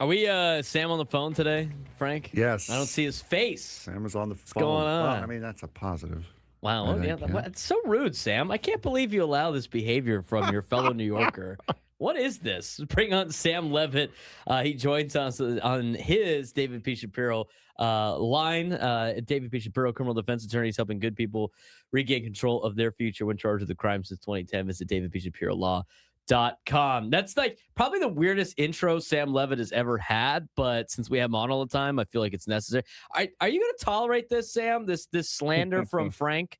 Are we Sam on the phone today, Frank? Yes. I don't see his face. Sam is on the What's phone. going on? Well, I mean, that's a positive. Wow. I Well, yeah, think, yeah. it's so rude, Sam. I can't believe you allow this behavior from your fellow New Yorker. What is this? Bring on Sam Levitt. He joins us on his David P. Shapiro line. David P. Shapiro, criminal defense attorneys helping good people regain control of their future when charged with a crime since 2010. Visit davidpshapirolaw.com. That's like probably the weirdest intro Sam Levitt has ever had, but since we have him on all the time, I feel like it's necessary. Are you going to tolerate this, Sam? This slander from Frank?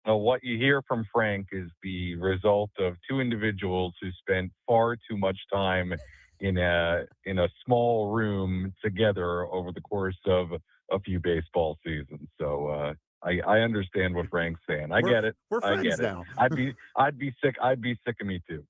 What you hear from Frank is the result of two individuals who spent far too much time in a small room together over the course of a few baseball seasons. So I understand what Frank's saying. I get it. We're friends I get now. it. I'd be sick. I'd be sick of me too.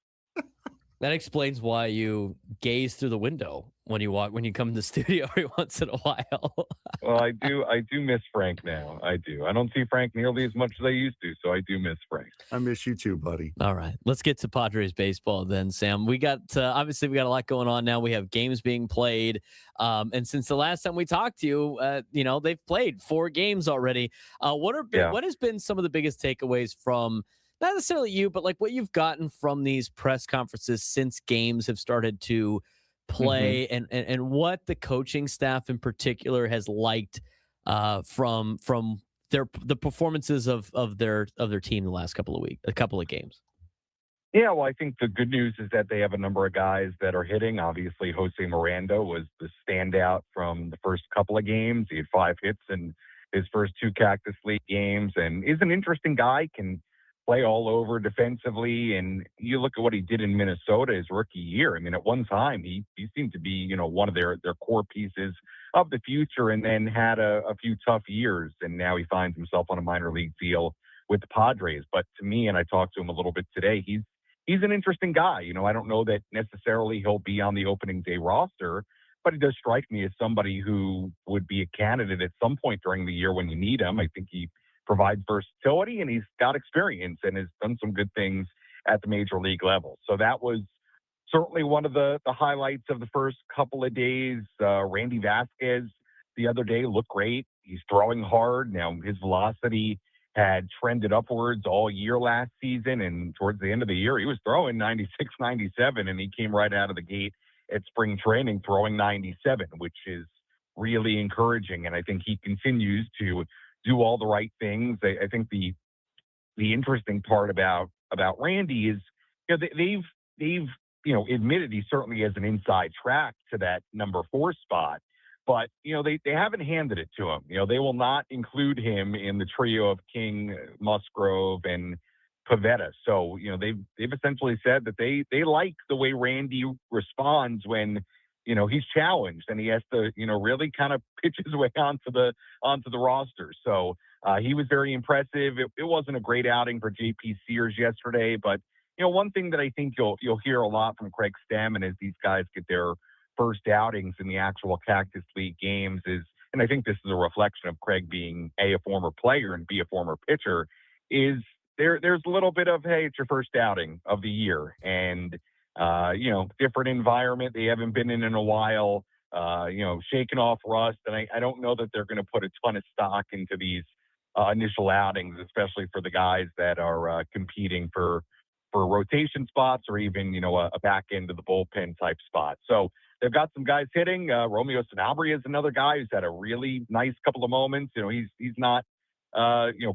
That explains why you gaze through the window when you come to the studio every once in a while. Well, I do miss Frank now. I do. I don't see Frank nearly as much as I used to, so I do miss Frank. I miss you too, buddy. All right, let's get to Padres baseball then, Sam. We got obviously we got a lot going on now. We have games being played, and since the last time we talked to you, they've played 4 games already. What has been some of the biggest takeaways from? Not necessarily you, but like what you've gotten from these press conferences since games have started to play, and what the coaching staff in particular has liked from the performances of their team the last couple of games. Yeah, well, I think the good news is that they have a number of guys that are hitting. Obviously, Jose Miranda was the standout from the first couple of games. He had 5 hits in his first 2 Cactus League games, and is an interesting guy. Can play all over defensively, and you look at what he did in Minnesota his rookie year. I mean, at one time he seemed to be one of their core pieces of the future, and then had a few tough years, and now he finds himself on a minor league deal with the Padres. But to me, and I talked to him a little bit today, he's an interesting guy. I don't know that necessarily he'll be on the opening day roster, but he does strike me as somebody who would be a candidate at some point during the year when you need him. I think he provides versatility, and he's got experience and has done some good things at the major league level. So that was certainly one of the highlights of the first couple of days. Randy Vásquez the other day looked great. He's throwing hard. Now his velocity had trended upwards all year last season, and towards the end of the year, he was throwing 96, 97, and he came right out of the gate at spring training throwing 97, which is really encouraging. And I think he continues to do all the right things. I think the interesting part about Randy is, they've admitted he certainly has an inside track to that number 4 spot, but they haven't handed it to him. They will not include him in the trio of King, Musgrove, and Pavetta. So they've essentially said that they like the way Randy responds when he's challenged, and he has to, really kind of pitch his way onto the roster. So he was very impressive. It wasn't a great outing for JP Sears yesterday, but one thing that I think you'll hear a lot from Craig Stammen as these guys get their first outings in the actual Cactus League games is, and I think this is a reflection of Craig being a former player and B, a former pitcher, is there's a little bit of, hey, it's your first outing of the year, and different environment they haven't been in a while, shaking off rust. And I don't know that they're going to put a ton of stock into these initial outings, especially for the guys that are competing for rotation spots or even, a back end of the bullpen type spot. So they've got some guys hitting. Romeo Sanabria is another guy who's had a really nice couple of moments. He's not,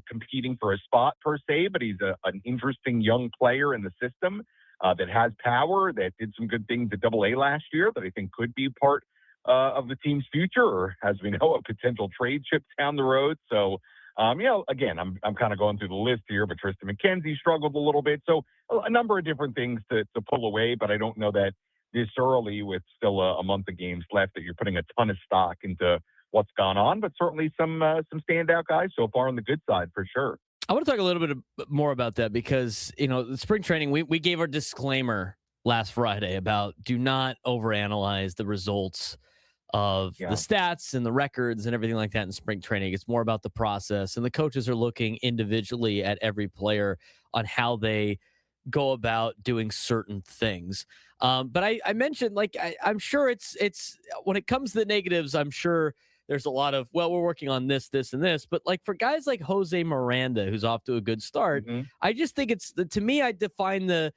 competing for a spot per se, but he's an interesting young player in the system. That has power, that did some good things at Double-A last year that I think could be part of the team's future, or as we know, a potential trade chip down the road. So, again, I'm kind of going through the list here, but Tristan McKenzie struggled a little bit. So a number of different things to pull away, but I don't know that this early, with still a month of games left, that you're putting a ton of stock into what's gone on, but certainly some standout guys so far on the good side for sure. I want to talk a little bit more about that because, the spring training, we gave our disclaimer last Friday about do not overanalyze the results of the stats and the records and everything like that in spring training. It's more about the process, and the coaches are looking individually at every player on how they go about doing certain things. But I mentioned, like, I'm sure it's when it comes to the negatives, I'm sure there's a lot of, well, we're working on this, this, and this. But like for guys like Jose Miranda, who's off to a good start, Hmm. I just think to me, I define the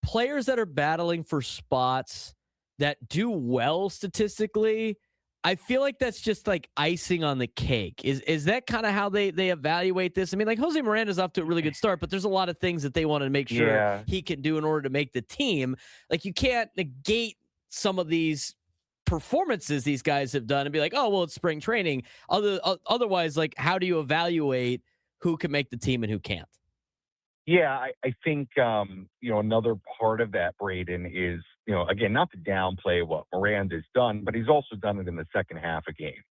players that are battling for spots that do well statistically. I feel like that's just like icing on the cake. Is that kind of how they evaluate this? I mean, like Jose Miranda's off to a really good start, but there's a lot of things that they want to make sure Yeah. he can do in order to make the team. Like you can't negate some of these performances these guys have done and be like, oh well, it's spring training. Otherwise, like how do you evaluate who can make the team and who can't? Yeah, I think another part of that, Braden, is again not to downplay what Miranda's done, but he's also done it in the second half of games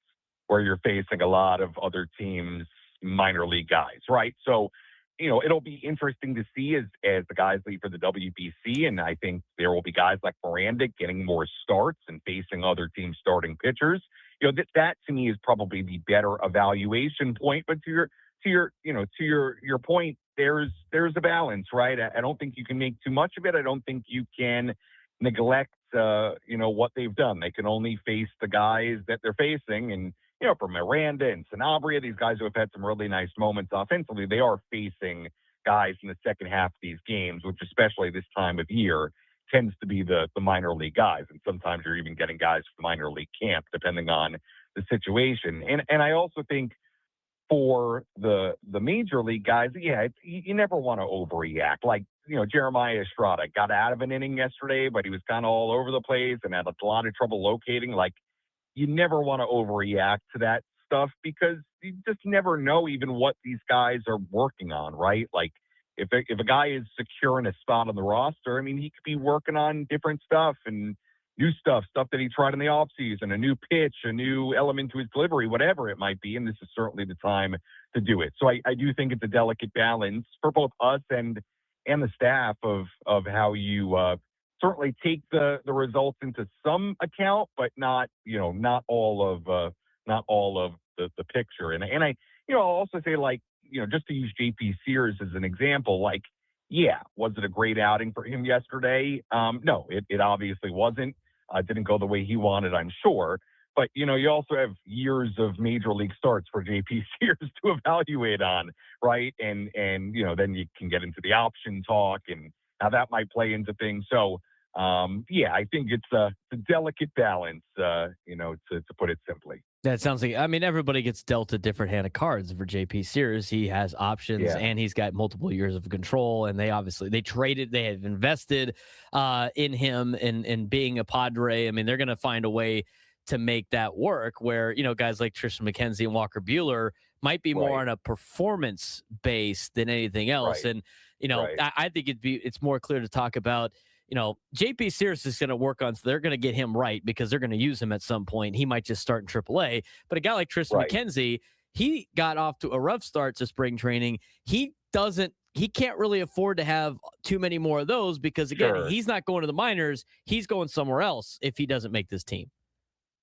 where you're facing a lot of other teams, minor league guys, right? So, it'll be interesting to see as the guys leave for the WBC, and I think there will be guys like Miranda getting more starts and facing other teams' starting pitchers. That to me is probably the better evaluation point. But to your point, there's a balance, right? I don't think you can make too much of it. I don't think you can neglect what they've done. They can only face the guys that they're facing, and for Miranda and Sanabria, these guys who have had some really nice moments offensively, they are facing guys in the second half of these games, which especially this time of year tends to be the minor league guys, and sometimes you're even getting guys from minor league camp depending on the situation. And I also think for the major league guys, yeah, you never want to overreact. Like, Jeremiah Estrada got out of an inning yesterday, but he was kind of all over the place and had a lot of trouble locating. Like, you never want to overreact to that stuff because you just never know even what these guys are working on, right? Like, if a guy is securing a spot on the roster, I mean, he could be working on different stuff and new stuff that he tried in the offseason, a new pitch, a new element to his delivery, whatever it might be. And this is certainly the time to do it. So I do think it's a delicate balance for both us and the staff of how you certainly take the results into some account, but not all of the picture. And I I'll also say, like, just to use JP Sears as an example, like, yeah, was it a great outing for him yesterday? No, it obviously wasn't. Didn't go the way he wanted, I'm sure. But, you also have years of major league starts for JP Sears to evaluate on, right? And then you can get into the option talk and how that might play into things. So, yeah, I think it's a delicate balance, to put it simply. That sounds like, I mean, everybody gets dealt a different hand of cards. For JP Sears, he has options Yeah. and he's got multiple years of control. And they have invested in him and being a Padre. I mean, they're going to find a way to make that work where, guys like Tristan McKenzie and Walker Buehler might be more Right. on a performance base than anything else. Right. And, Right. I think it's more clear to talk about, JP Sears is going to work on, so they're going to get him right because they're going to use him at some point. He might just start in AAA. But a guy like Tristan Right. McKenzie, he got off to a rough start to spring training. He can't really afford to have too many more of those because, again, Sure. he's not going to the minors. He's going somewhere else if he doesn't make this team.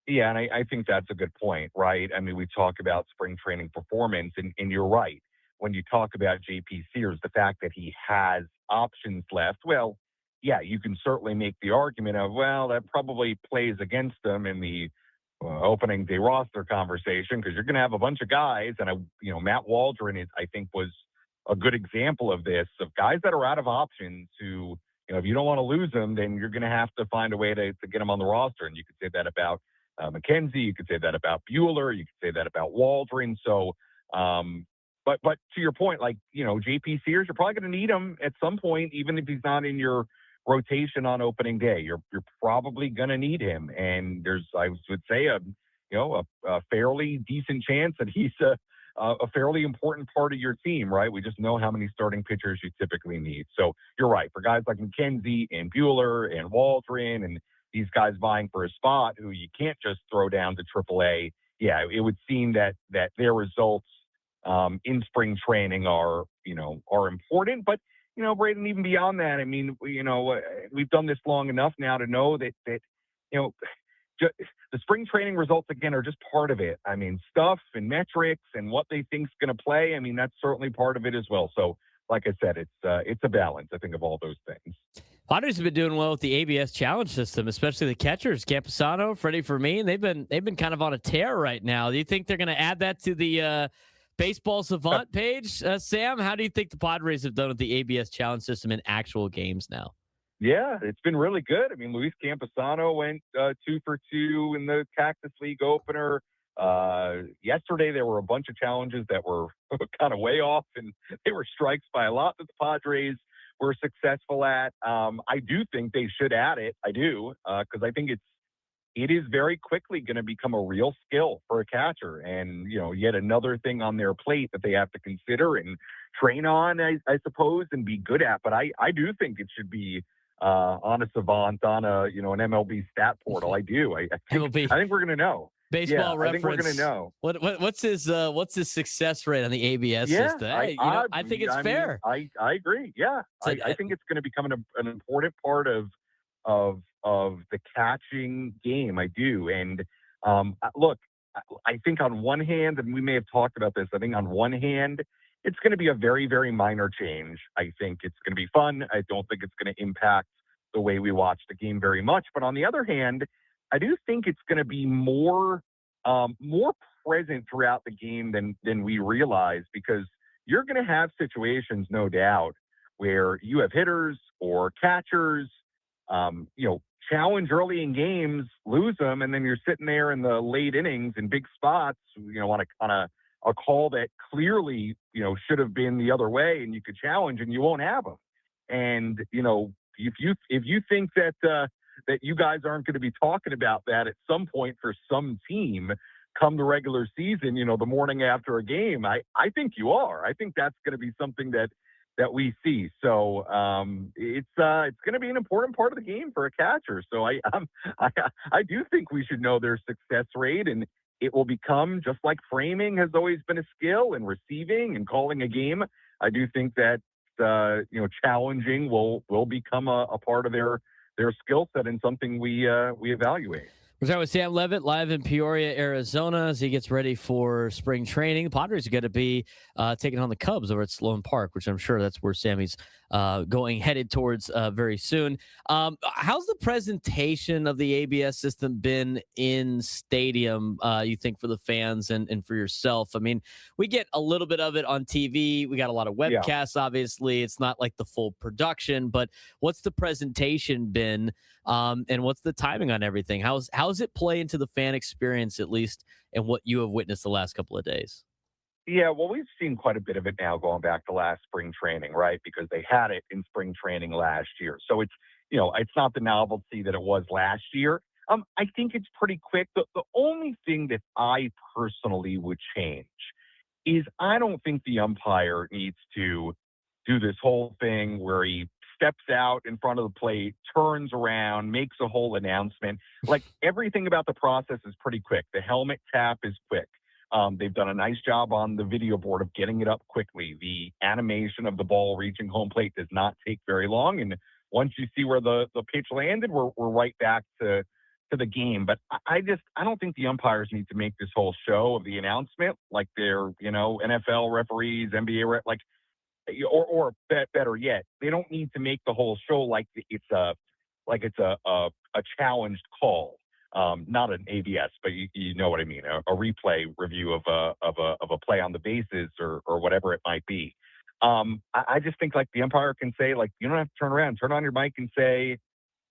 Yeah, and I think that's a good point, right? I mean, we talk about spring training performance, and you're right. When you talk about JP Sears, the fact that he has options left, well, yeah, you can certainly make the argument of, well, that probably plays against them in the opening day roster conversation because you're going to have a bunch of guys, and Matt Waldron I think was a good example of this, of guys that are out of options who, if you don't want to lose them, then you're going to have to find a way to get them on the roster, and you could say that about McKenzie, you could say that about Buehler, you could say that about Waldron. So, but to your point, like, JP Sears, you're probably going to need him at some point, even if he's not in your rotation on opening day. You're probably going to need him, and there's, I would say, a fairly decent chance that he's a fairly important part of your team, right? We just know how many starting pitchers you typically need. So you're right. For guys like McKenzie and Buehler and Waldron and these guys vying for a spot who you can't just throw down to AAA, yeah, it would seem that their results in spring training are important. But, Braden, even beyond that, I mean, we've done this long enough now to know that the spring training results, again, are just part of it. I mean, stuff and metrics and what they think's going to play, I mean, that's certainly part of it as well. So, like I said, it's a balance, I think, of all those things. Padres have been doing well with the ABS challenge system, especially the catchers, Camposano, Freddie Fermin. They've been kind of on a tear right now. Do you think they're going to add that to the Baseball Savant page, Sam? How do you think the Padres have done with the ABS challenge system in actual games now? Yeah, it's been really good. I mean, Luis Camposano went 2 for 2 in the Cactus League opener. Yesterday, there were a bunch of challenges that were kind of way off, and they were strikes by a lot that the Padres were successful at. I do think they should add it. I do, because I think it is very quickly going to become a real skill for a catcher, and yet another thing on their plate that they have to consider and train on, I suppose, and be good at. But I do think it should be on a Savant, on a an MLB stat portal. I do. I think we're going to know. Baseball reference. I think we're going to know. What's his success rate on the ABS system? I think it's fair. I agree. Yeah, I think it's going to become an important part of the catching game. I do. And look, I think on one hand, and we may have talked about this, I think on one hand, it's going to be a very, very minor change. I think it's going to be fun. I don't think it's going to impact the way we watch the game very much. But on the other hand, I do think it's going to be more present throughout the game than we realize, because you're going to have situations, no doubt, where you have hitters or catchers, challenge early in games, lose them, and then you're sitting there in the late innings in big spots, on a call that clearly, should have been the other way, and you could challenge, and you won't have them. And if you think that you guys aren't going to be talking about that at some point for some team come the regular season, the morning after a game, I think you are. I think that's going to be something that we see. So it's going to be an important part of the game for a catcher. So I do think we should know their success rate, and it will become, just like framing has always been a skill, and receiving and calling a game. I do think that challenging will become a part of their skill set, and something we evaluate. We're talking with Sam Levitt live in Peoria, Arizona, as he gets ready for spring training. The Padres are going to be taking on the Cubs over at Sloan Park, which I'm sure that's where Sammy's headed towards very soon. How's the presentation of the ABS system been in stadium, you think, for the fans and for yourself? I mean, we get a little bit of it on TV. We got a lot of webcasts, obviously. It's not like the full production, but what's the presentation been, and what's the timing on everything? How's it play into the fan experience, at least, and what you have witnessed the last couple of days? Yeah, well, we've seen quite a bit of it now going back to last spring training, right? Because they had it in spring training last year. So it's not the novelty that it was last year. I think it's pretty quick. The only thing that I personally would change is I don't think the umpire needs to do this whole thing where he steps out in front of the plate, turns around, makes a whole announcement. Like, everything about the process is pretty quick. The helmet tap is quick. They've done a nice job on the video board of getting it up quickly. The animation of the ball reaching home plate does not take very long. And once you see where the pitch landed, we're right back to the game. But I don't think the umpires need to make this whole show of the announcement like they're, NFL referees, NBA or better yet, they don't need to make the whole show like it's a challenged call. Not an ABS, but you know what I mean, a replay review of a play on the bases or whatever it might be. I just think, like, the umpire can say, like, you don't have to turn around, turn on your mic and say,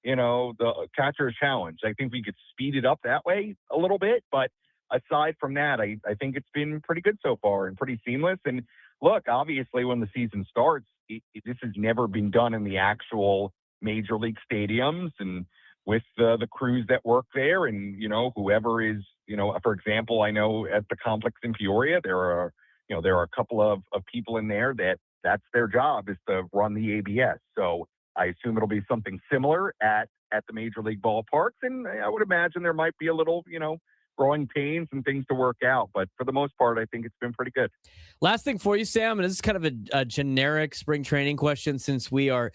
the catcher is challenged. I think we could speed it up that way a little bit, but aside from that, I think it's been pretty good so far and pretty seamless. And look, obviously, when the season starts, this has never been done in the actual major league stadiums and with the crews that work there, and whoever is, for example, I know at the complex in Peoria, there are a couple of people in there that's their job, is to run the ABS. So I assume it'll be something similar at the major league ballparks, and I would imagine there might be a little growing pains and things to work out, but for the most part, I think it's been pretty good. Last thing for you, Sam, and this is kind of a generic spring training question, since we are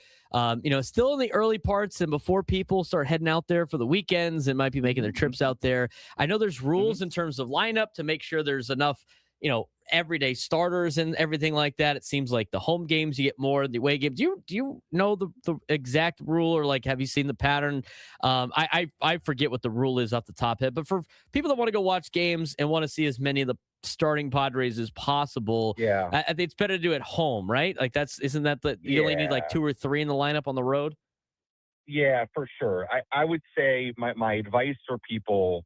still in the early parts and before people start heading out there for the weekends and might be making their trips out there. I know there's rules in terms of lineup to make sure there's enough everyday starters and everything like that. It seems like the home games you get more, the away games. Do you know the exact rule, or like have you seen the pattern? I forget what the rule is off the top head, but for people that want to go watch games and want to see as many of the starting Padres as possible, Yeah. I think it's better to do at home, right? Like isn't that you only need like 2 or 3 in the lineup on the road? Yeah, for sure. I would say my advice for people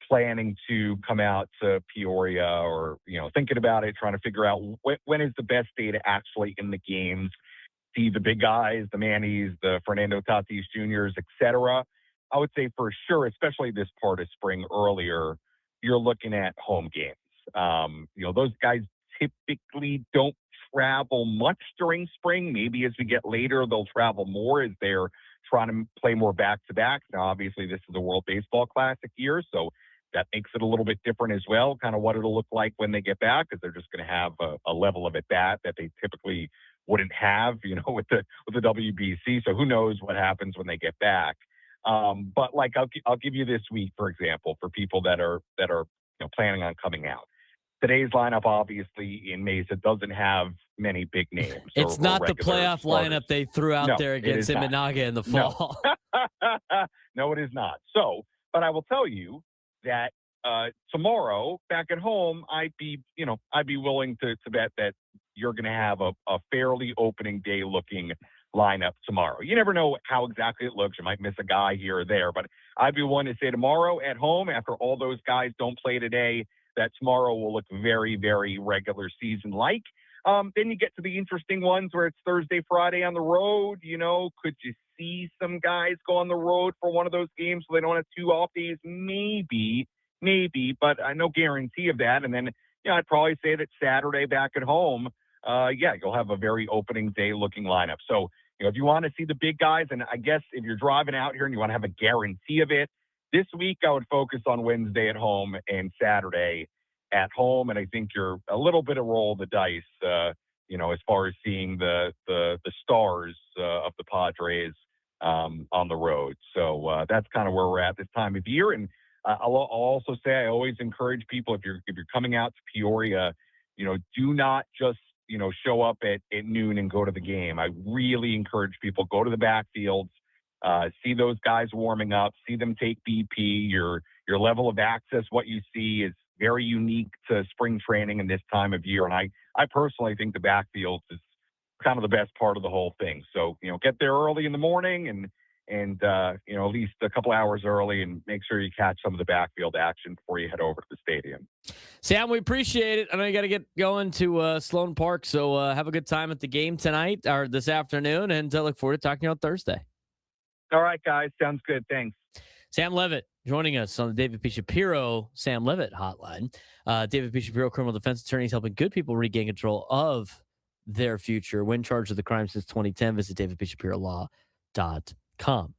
planning to come out to Peoria, or thinking about it, trying to figure out when is the best day to actually in the games, see the big guys, the Mannies, the Fernando Tatis Juniors, etc. I would say for sure, especially this part of spring earlier, you're looking at home games. Those guys typically don't travel much during spring. Maybe as we get later, they'll travel more as they're trying to play more back-to-back. Now, obviously, this is a World Baseball Classic year, so that makes it a little bit different as well, kind of what it'll look like when they get back, because they're just going to have a level of at-bat that they typically wouldn't have, with the WBC. So who knows what happens when they get back. But like I'll give you this week, for example, for people that are planning on coming out. Today's lineup, obviously, in Mesa doesn't have many big names. It's not the playoff lineup they threw out there against Imanaga in the fall. No, it is not. So, but I will tell you that tomorrow, back at home, I'd be willing to bet that you're going to have a fairly opening day looking lineup tomorrow. You never know how exactly it looks. You might miss a guy here or there, but I'd be willing to say tomorrow at home, after all those guys don't play today, that tomorrow will look very, very regular season-like. Then you get to the interesting ones where it's Thursday, Friday on the road. Could you see some guys go on the road for one of those games so they don't have 2 off days? Maybe, but no guarantee of that. And then, I'd probably say that Saturday back at home, you'll have a very opening day looking lineup. So, if you want to see the big guys, and I guess if you're driving out here and you want to have a guarantee of it, this week I would focus on Wednesday at home and Saturday at home. And I think you're a little bit of roll the dice, as far as seeing the stars of the Padres on the road. So that's kind of where we're at this time of year. And I'll also say I always encourage people, if you're coming out to Peoria, do not just show up at noon and go to the game. I really encourage people, go to the backfields, see those guys warming up, see them take BP. Your level of access, what you see, is very unique to spring training in this time of year. And I personally think the backfields is kind of the best part of the whole thing. So, get there early in the morning and at least a couple hours early, and make sure you catch some of the backfield action before you head over to the stadium. Sam, we appreciate it. I know you got to get going to Sloan Park, so have a good time at the game tonight or this afternoon, and look forward to talking to you on Thursday. All right, guys. Sounds good. Thanks. Sam Levitt joining us on the David P. Shapiro Sam Levitt hotline. David P. Shapiro, criminal defense attorneys helping good people regain control of their future. When charged with the crime since 2010, visit davidpshapirolaw.com.